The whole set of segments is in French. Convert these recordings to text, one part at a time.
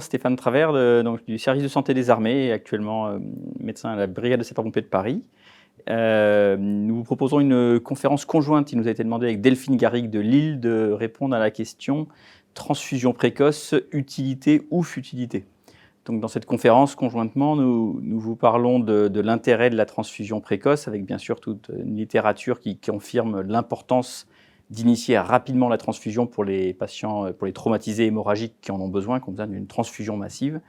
Stéphane Travers du service de santé des armées et actuellement médecin à la brigade de sapeurs-pompiers de Paris. Nous vous proposons une conférence conjointe qui nous a été demandée avec Delphine Garrigue de Lille de répondre à la question transfusion précoce, utilité ou futilité. Donc dans cette conférence, conjointement, nous vous parlons de l'intérêt de la transfusion précoce, avec bien sûr toute une littérature qui confirme l'importance d'initier rapidement la transfusion pour les patients, pour les traumatisés hémorragiques qui en ont besoin d'une transfusion massive.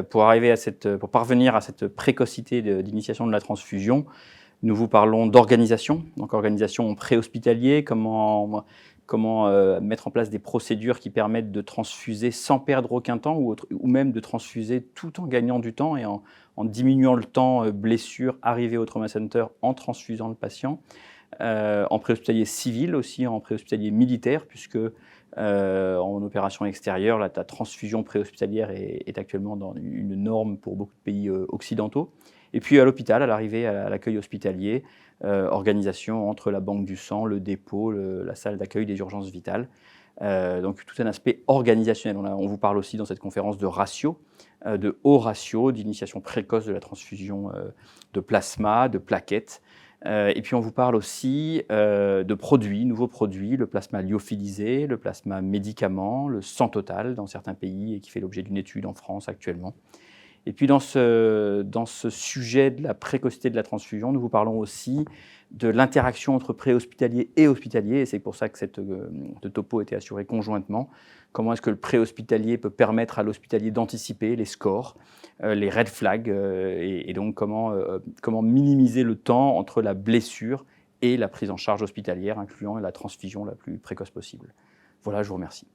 Pour parvenir à cette précocité d'initiation de la transfusion, nous vous parlons d'organisation, donc organisation préhospitalier, comment mettre en place des procédures qui permettent de transfuser sans perdre aucun temps ou même de transfuser tout en gagnant du temps et en diminuant le temps blessure arrivée au trauma center en transfusant le patient. En préhospitalier civil aussi, en préhospitalier militaire, puisque en opération extérieure, la transfusion préhospitalière est actuellement dans une norme pour beaucoup de pays occidentaux. Et puis à l'hôpital, à l'arrivée à l'accueil hospitalier, organisation entre la banque du sang, le dépôt, la salle d'accueil des urgences vitales. Donc tout un aspect organisationnel. On vous parle aussi dans cette conférence de ratio, de haut ratio, d'initiation précoce de la transfusion de plasma, de plaquettes. Et puis on vous parle aussi de produits, nouveaux produits, le plasma lyophilisé, le plasma médicament, le sang total dans certains pays et qui fait l'objet d'une étude en France actuellement. Et puis dans ce sujet de la précocité de la transfusion, nous vous parlons aussi de l'interaction entre préhospitalier et hospitalier, et c'est pour ça que cette topo a été assurée conjointement. Comment est-ce que le préhospitalier peut permettre à l'hospitalier d'anticiper les scores, les red flags, et donc comment minimiser le temps entre la blessure et la prise en charge hospitalière, incluant la transfusion la plus précoce possible. Voilà, je vous remercie.